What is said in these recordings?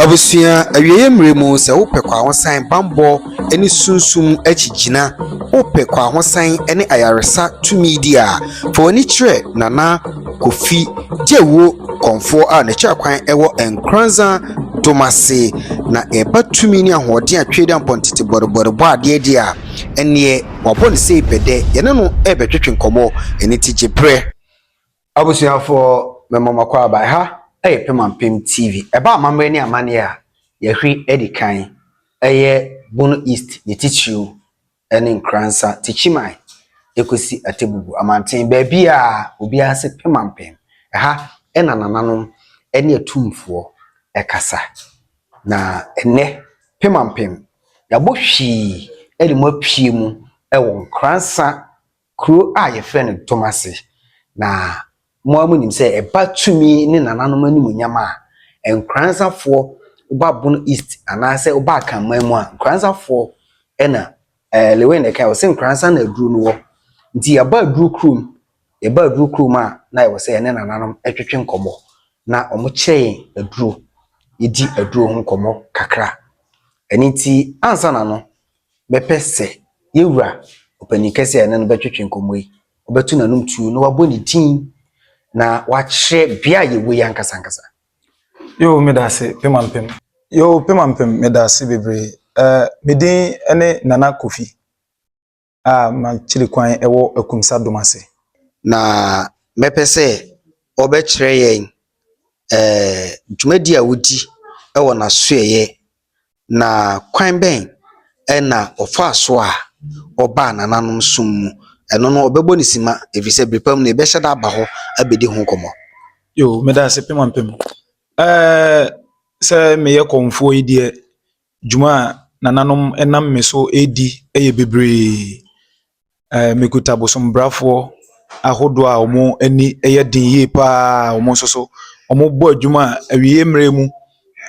Abusua awieye mremu se wope kwa hosan bambo eni sunsum achigina wope kwa hosan eni ayaresa tumi dia for oni kire nana Kofi Diawuo Komfoɔ a ne kyakwan ewo enkranza domase na eba tumi ni ahoɔden atwede ampontete bɔdebɔdebɔ ade dia ene wabɔ ne sei pɛdɛ yene no ebetwetwe nkɔmɔ eni tigebre. Abusuafo memomakwa aba ha Pemampem TV. Eba amamre ni amane a yehwe edikan Bono East ne tichiu ene nkransa tichimai ekosi atebubu amanten baabi a obi ase Pemampem ha ena nananom ene atumfo ekasa na ene Pemampem yabo hwi ene mo apue mu ewo nkransa kro a yefre ne Tomase na mo amunim se eba tumi ni nananom animu nyama enkranzafo oba Bono East anase oba kanman mu a nkranzafo ena lewe ne kai o se nkranza na aduru no wo nti aba aduru krum a na ye se ene nananom etwetwe nkomo na omo kyerɛ aduru yedi aduru ho nkomo kakra eni nti ansa na no bepese yewura opani kese ene no betwetwe nkomo yi obetu nanum tu no wabɔ ne din na wachre bia yewe yankasa yo medase Pemampem medase bebre medin ene nana Kofi ma chiri kwan ewo akumsa domase na mepese obekire yen dwumadi a wodi ewo na soeye na kwan ben ena ofa so a oba nananom sum eno no obebo ne sima efise brepam na ebe hyeda aba ho abedi ho komo yo medase Pemampem se meye komfo yi de dwuma nananom enam me so edi eye bebre mekuta bosom brafo ahodo a omo ani eye din yi pa omo soso omo bo adwuma awiye mremu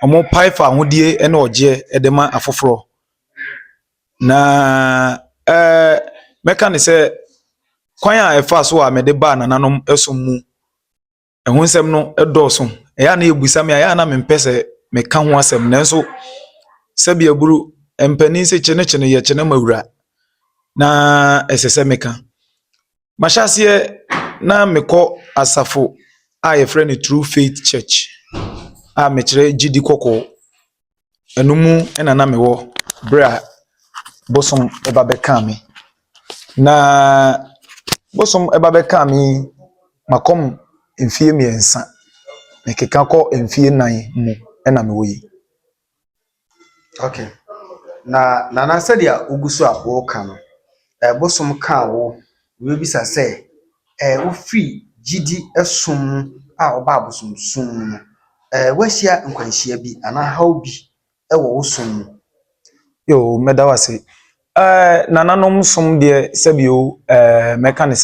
omo paifa ahodie ene oje edema afoforo na meka ne se kwan a efa so a mede ba nananom esom mu ehonsem no edoso eya na ebusa me ya na mempese meka ho asem nanso sabi aburu empani se chene ye chene mawura na esese meka mashase na meko asafo a ye frɛ ne True Faith Church a mekire gidi kokko enumu ena na mewo bra bosom eba beka me na bosom eba beka me makom mfie miensa mekeka ko mfie nan mu ena me woyi. Okay. Na nana sadia ugusu abo ka no bosom ka wo we bisa se wo free gidi esum a oba Abosom-Som no wahia nkwanhia bi ana haw bi ewo wo som yo medawase nananom som de sabio meka ne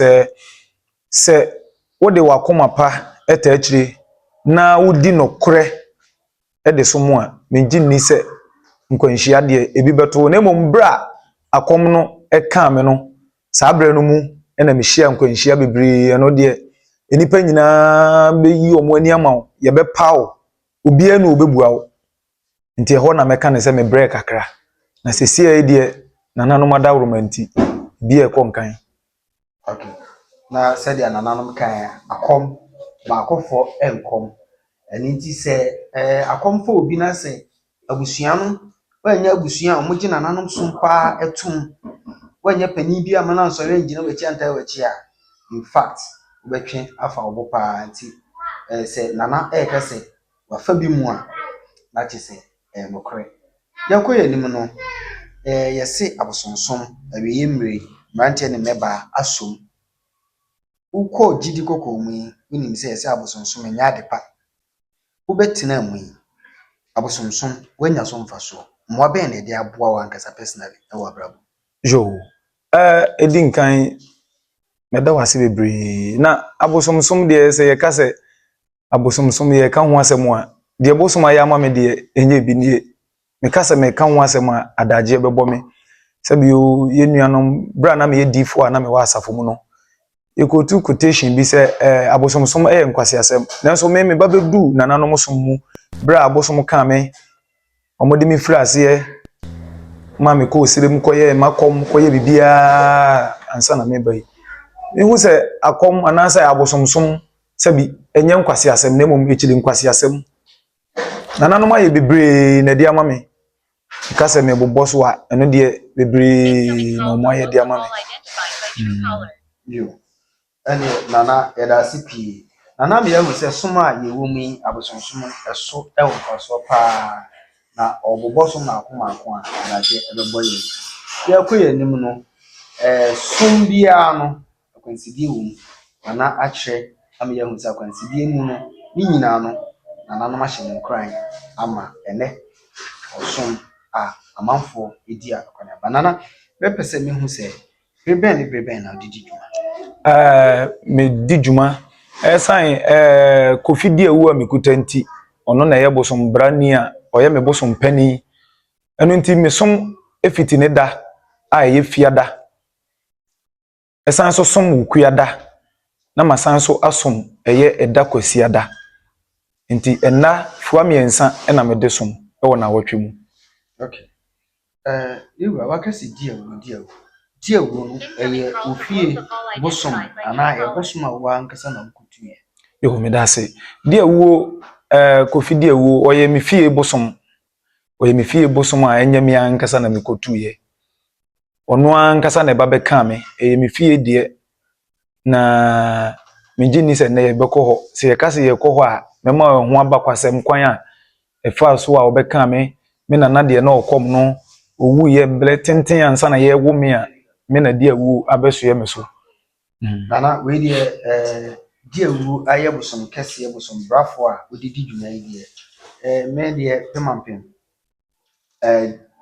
se wode wakoma pa eta akire na wodi nokore ede somo a mengi ni se nkwanhia de ebi beto na mom bra akom no eka me no saa bra no mu ena me hia nkwanhia bebre eno de enipa nyina beyi omo ani ama ye be pawo obi anu obebua wo nti ho na meka ne se me break kakra na sesie de nananom adawromanti bi e konkan. Okay. Na sadia nananom kan akom ba akofo enkom eni nti se akomfo obi na se abusua no wanya abusua omogi nananom sumpa etum wanya pani bi amana nsore ngina wachi anta wachi a in fact obetwe afa obopa nti se nana kase wafa bi mu a na che se nokre yakoye nim no yesi Abosom-Som awiye mre mrante ne meba asom uko gidi kokko mu unim se yesi Abosom-Som nya adepa ubetina mu Abosom-Som wanya so mfa so mo ben ne de aboa wankasa personally e wa brabo Jo edin kan medawase bebre na Abosom-Som de se ye kase Abosom-Som ye ka ho asem a de bosom aya ma me de enye bi nie me kase me ka ho asem a adaje bebo me sabio ye nuanom bra na me ye difo na me wa asafo mu no ekotu quotation bi se Abosom-Som nkwase asem nanso me ba bedu nananom som mu bra abosom ka me omode mi firi ase ma me ko sire mu koye makom koye bibia ansa na me bai ihu se akom anasa Abosom-Som sabi enye nkwase asem na mom echili nkwase asem nananom aye bebre na dia ma me ka se me bobbo so a eno de bebre na mo aye dia ma me yo ene nana yada sipi nana me yahu se soma ye wo mu Abosom-Som eso e wo so pa na obobbo so na akoma akon a na je ebebo ye yakoye nim no som bia no akwansidie wo mu nana akyre ame yahu se akwansidie mu no ni nyina no nana no ma hye nkran ama ene osom a amanfo edi akwana banana bepese me hu se breben na didi juma me di juma san Kofi Diawuo amekuta nti ono na ye bosom brani a oye me bosom pani eno nti me som efiti ne da a ye fiada esan so som wukuada na masan so asom eye eda kwasiada nti enna fua miensa na me de som e wona wotwe mu. Okay. Ewa wakasi Diawuo no eye ofie bosom ana e bosom a wa nkasa na nkutuye. Yo me da se. Diawuo Kofi Diawuo oye me fie bosom. Oye me fie bosom a enya me ankasa na me kotuye. Ono ankasa na eba beka me eye me fie de na me gini se na ye bekoho. Se ye kase ye koho a mema ho abakwasem kwan a efa so a obeka me nana de na okom no owu ye ble tenten ansa na ye wo me a me na Diawuo abeso ye me so. Nana we de Diawuo aye bosom kese bosom brafo a odidi dwuma yi de me de pemampem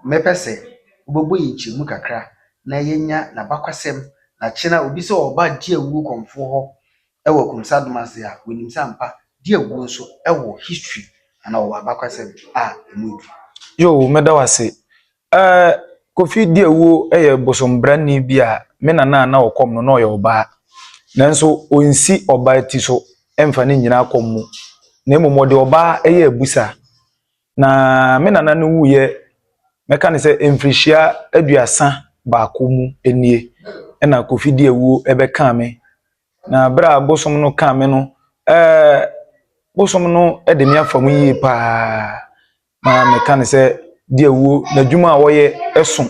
me pese obobo yi chimu kakra na yenya na bakwasem na chena obi se oba Diawuo Komfoɔ ho ewo kumsadumase a wonim sampa Diawuo nso ewo history ana owa bakwasem a emudu Yo meda wase Kofi Diawuo eye bosom brani bia me na okom no na oye oba nanso onsi oba ti so emfa ne nyina akom mu na emomode oba eye abusa na me nana no wuye meka ne se emfrihia aduasa baako mu enie na Kofi Diawuo ebeka me na bra bosom no ka me no bosom no de me afam yi pa ma meka ne se Diawuo na dwuma a woye eso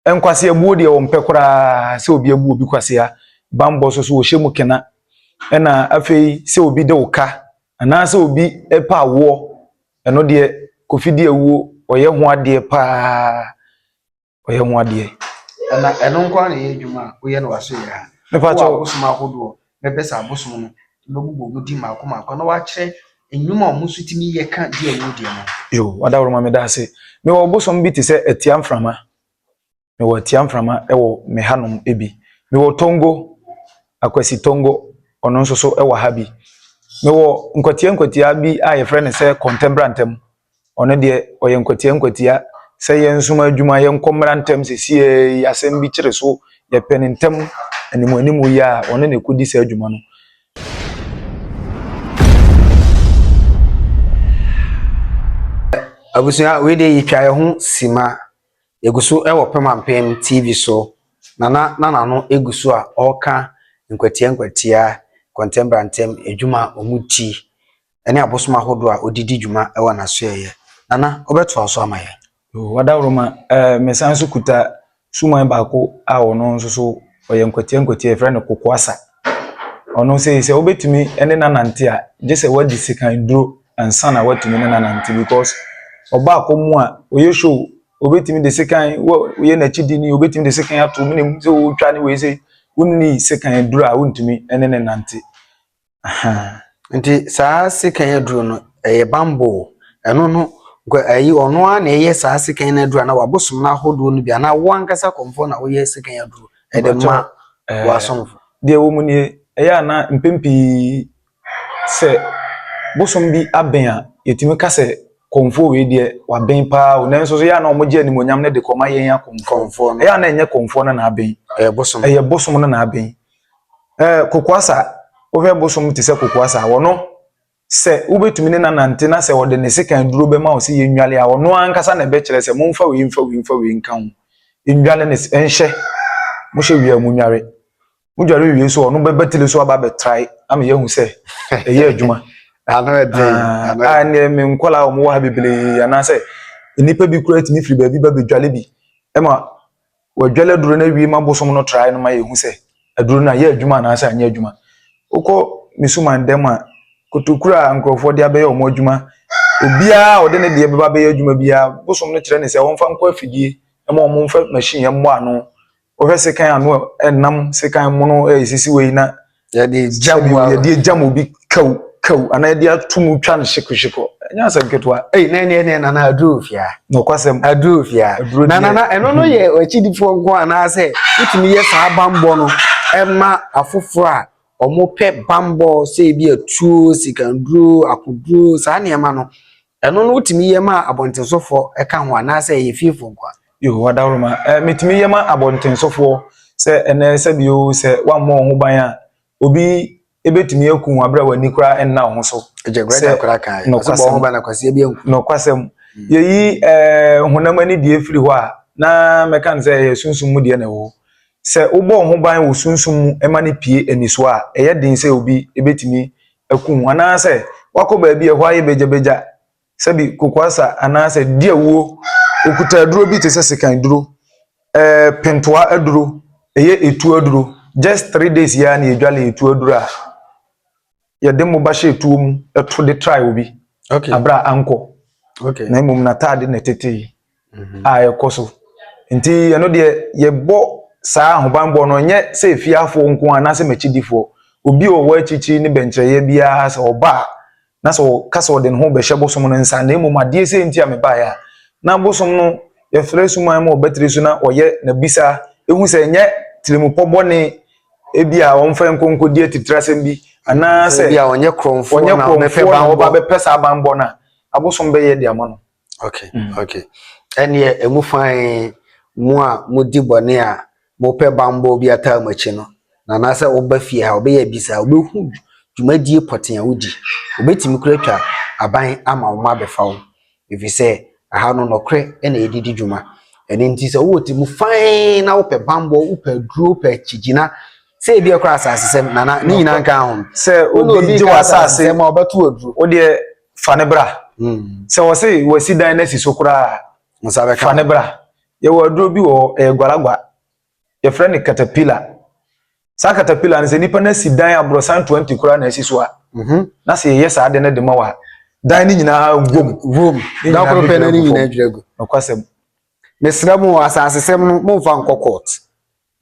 enkwase abuo de wo mpe kora se obi abuo bi kwase a bambo so wo hyemu kena na afei se obi de woka ana se obi epa awo eno de Kofi Diawuo oye ho ade pa oye ho ade na eno nkwa na ye dwuma oye na waso ye ha mepa cho Abosom ahodo mebesa Abosom no bebubo mu di makoma na wa kire enwuma o musutimi ye ka Diawuo de no yo wadawro ma me da se me wo bosom bi te se atiamframa me wo atiamframa ewo me hanom ebi me wo tongo akwasi tongo ono nso so ewo ha bi me wo nkwatia bi a ye frɛ ne se contemporantem ono de oye nkwatia se ye nsuma adwuma ye nkomrantem se sie asem bi kire so ye penentem animu ya ono ne kodi se adwuma no abusuya we de yitwa ye ho sima eguso ewo pemampem TV so nana no eguso a oka nkwatia contemporantem edwuma omuti ene Abosom ahodo a odidi dwuma ewo naso ye nana obeto aso amaye yo wadawro ma mesan so kuta suman baako a ono nso so oye nkwatia frɛ kokoasa ono se obetumi ene nanante a je se wadi sekan duro ansa na watumi ne nanante because oba akomu a oye show obetimi de sekan oye na chidi ni obetimi de sekan ato mu ne so otwa ne we se wonni sekan duro a wontumi ene ne nante aha nti saa sekan duro no eye bambo eno no ayi ono a na eye saa sekan na duro na Abosom na ahodo no bia na wo ankasa Komfoɔ na oye sekan duro ede ma wasomfo de wo mu ne eya na mpempi se bosom bi aben a yetimi ka se Komfoɔ we de wa ben pa o nanso so ya na omogye animonyam ne de koma yen ya Komfoɔ ya na enye Komfoɔ na aben bosom na aben kokoasa wo hwe bosom ti se kokoasa wono se ubetumi ne nanante na se wode ne sekan duro be ma o se yenwale a ono ankasa na be kire se momfa we nka ho enwale ne enhye mo hye wi amunware mo dware wi so ono be betele so aba be try am ye hu se eye adwuma ano a ne me nkola o mo wa bebele ana se nipa bi kura timi firi ba bi ba bedwale bi ema wadwale duro na wi ma bosom no try no ma ye hu se aduro na ye adwuma na asa anya adwuma ukọ misuman dem a kotokura nkrofo de abeya omo adwuma obia ode ne de beba beya adwuma bia bosom no kire ne se wonfa nkọ afidie ema omo mfa machine ye mmo ano ohwe sekan ano enam sekan mo no esisi we na ya de jam obi kau ana de atumu twa ne shiko enya asem ketwa ne na adrofia no kwasem adrofia na eno no ye ochidifo nko ana se itimi ye sa bambo no ema afoforo a omo pe bambo se bi atuo sikanduro akuduro sa ne ma no eno no utimi ye ma abontensofo eka ho ana se ye fifo kwa yo wadawroma metimi ye ma abontensofo se ene se bio se wammo ho ban a obi ebetimi akun abra wani kura enna ho so ejegreda kura kan so bo ho ban akwase bi enku no kwasem yeyi honamani die firi ho a na mekan se ye sunsum mu die na wo se ubo ho ban wo sunsum mu ema ne pie eniso a eye din se obi ebetimi akun ana se wako ba bi e ho aye beja se bi kokwasa ana se diawuo okuta aduro bi te se sekan duro pentoa aduro eye etu aduro just 3 days ya na edwale etu aduro a ye dem ba she etu mu eto de try obi okay abra anko okay na imum na tade na tete a ekoso nti eno de ye bo saa ahobanbo no nye se fiafo nko ana se machidifo obi o wa chichi ne bencheye bia se oba na so kasa ode ho be hye bosom no nsa na imum ade se nti ameba ya na bosom no ye fresu man mo betri su na oye na bisa ehu se nye tirimupo bone ebia wonfa nkonko die titrasem bi ana se bia onye kromfo na mefe ba oba be pesa banbo na abosom be ye de amano okay okay ene emu fan mu a mudi bone a mo pe bambo bi ata machi no na se oba fie ha obe ya bisa obe hu dwumadie poten a wudi obetimi kuratwa aban ama wo ma befa wo if you say aha no nokre ena edidi dwuma ene nti se wo ti mu fan na wo pe bambo wo pe duro pe chigina se bi akra asase sem na ni nyina nka ho se obi ji wasase ma obeto aduro o de fanebra se wo se wasi dan na sisokura musabe ka fanebra ye wo aduro bi wo gwalagwa ye friend caterpillar sa caterpillar nse nipa na si dan abrosan 20 kura na siso a na se ye sa de na de ma wa dan ni nyina gom da koro pe na ni nyina adwiragu nokwasem mesra mu asase sem no mo fa nkọ court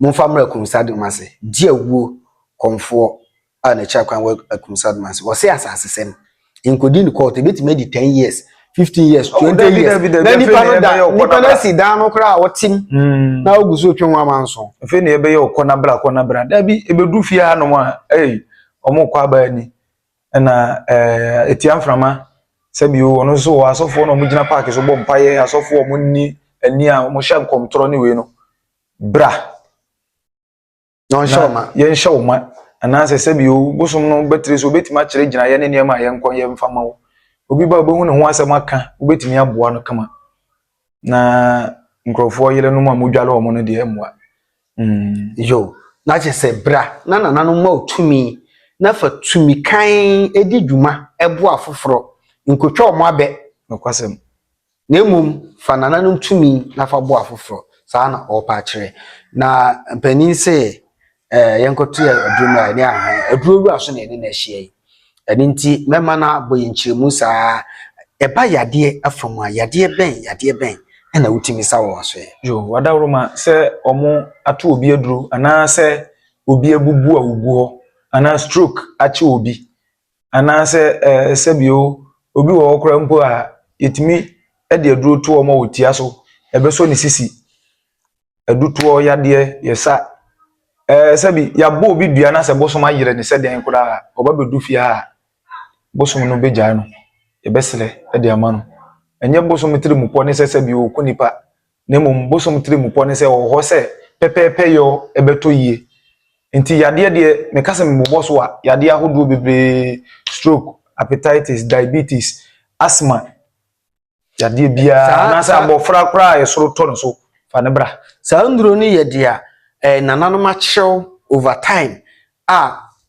mo fa mra kumsade mase Diawuo Komfoɔ a na cha kwan kumsade mase wo se asase sem inkodi ni court betime di 10 years 15 years 20 years na nipa no da na si dan no kra wotim na oguso twon amanso fe ne ebe ye okona bra da bi ebedu fie ha no ma omukwa ba ni na etiamframa sabi o no so asofo no mugina park so bom paye asofo mo ni ani a mo hye nkomtro ni we no bra no shoma ye nshoma ana se sabi o bosom no betri so betima kire gina ye ne niam a ye nkon ye mfama wo obi ba behu ne ho asem aka obetimi aboa no kama na nkrofo yele no ma modwale o mo no de emwa yo na je se bra na no ma otumi na fa tumi kan edi dwuma ebo afoforo nkotwa o mo abe nokwasem na emum fa nananum tumi na fa bo afoforo saa na opa kire na mpanin se yenkoto ya adwuma ni ahan aduro aso na ene na hye eni nti mema na boyinchiremu saa eba yade afom a yade ben na wutimi sawo so yo wadawroma se omo ato obi aduro ana se obi abubu awubu ho ana stroke achi obi ana se sebio obi wo okra mpo a yetimi de aduro to omo wotia so ebeso ni sisi aduto yade yesa sebi yabo obi dua na se bosom ayire ni se den kura oba bedu fie ha bosom no beja no ebesele de amano enye bosom tiri mupo ne se sebio okunipa nemo bosom tiri mupo ne se ho se pepepe yo ebeto yie nti yade de me kasa me bobo so a yade ahodo bebre stroke hepatitis, diabetes, asthma. Yadeɛ biara na sa abofra kra yesoro to no so fa ne bra. Saa nduro ni ye dia nananom akyerɛw over time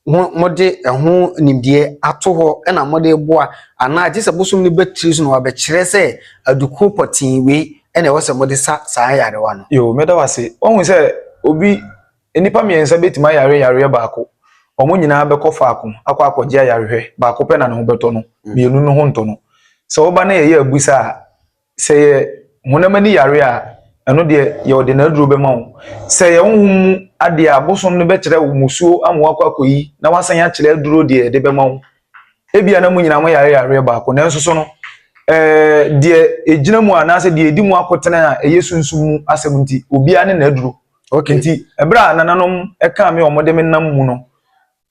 mode ho nimdie ato ho na mode boa ana agye sɛ bosom ne batiri so no wabɛkyerɛ sɛ aduko potin we na ɛwɔ sɛ mode saa yarewa no. Yo meda wase ohun sɛ obi enipa miensa betima yare baako omo nyinaa bɛkɔ faako akɔ yarehwɛ baako pɛ na ne ho bɛtɔ no mienu no ho ntɔ no sɛ oba na yɛ abusa sɛ honamani yare a ɛno de yɛ ɔde na aduro bɛma wo sɛ yɛ honhum ade a bosom no bɛkyerɛ wo musuo amu akɔyi na wasan ya kyerɛ aduro de de bɛma wo ebia na mu nyinaa mo yare baako na nso so no de ejina mu anaasɛ de edi mu akotena a ɛyɛ sunsum mu asɛm nti obia ne na aduro. Okay. Nti ebra nananom ɛka me ɔmo de me nam mu no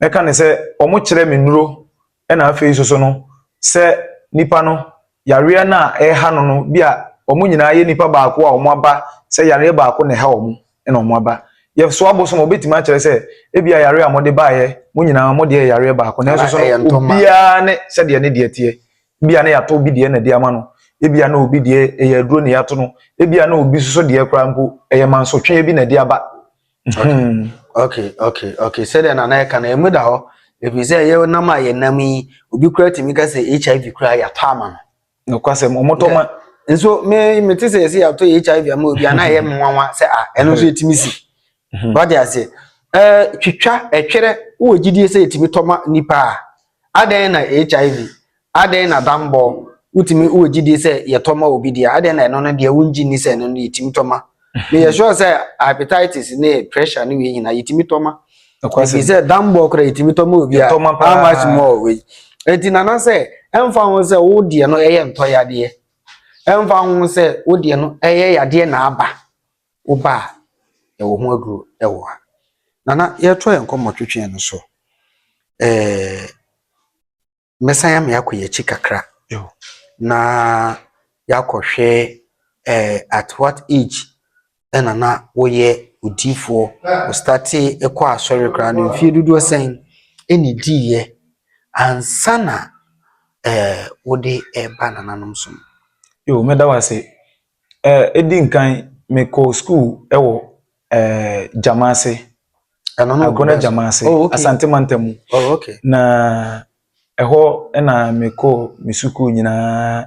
ɛka ne sɛ ɔmo kyerɛ me nuro ɛna afei so no sɛ nipa no yare na ɛha no bia ɔmo nyinaa yɛ nipa baako a ɔmo aba sɛ yare baako na ɛha ɔmo ɛna ɔmo aba yɛ so abosom obetima kyerɛ sɛ ebia yare a mo de baayɛ mo nyinaa mo de yare baako na so obia ne sɛ de ne de tie bia na yato bi de na de ama no ebia na obi de eyaduro ne yato no ebia na obi so de kra mpo eyemansotwe bi na de aba. Okay said na na ka na emu da ho ebi say ye nam a ye nam yi obi kra timi ka say HIV kra ya to ama no no kwasem omotoma nso me te say ya to HIV ama obi ana ye nwanwa say eno so etimi si what dey say twitwa etwere wo gidie say etimi toma nipa adan na HIV adan na dambo utimi wo gidie say ye toma obi dia adan na eno no dia wonji ni say eno no etimi toma me ye sure say hepatitis ne pressure ne we nyina etimi toma kwase say dambo kra etimi toma obi a how much more we enti nana say emfa ho say wo die no eye ntoyade emfa ho say wo die no eye yade na aba wo ba e wo ho agro e wo ha nana ye to ye nkomo twetwe no so mesaya me akoye chi kakra na yakohwe at what age na woye udifo o starte ekọ asori kra no mfie dudu sen eni diye ansana wode eba nananom som. Yo meda wase edi nkan me ko school ewo Jamase agona Jamase Asante Mantemu okay na eho na me ko misuku nyina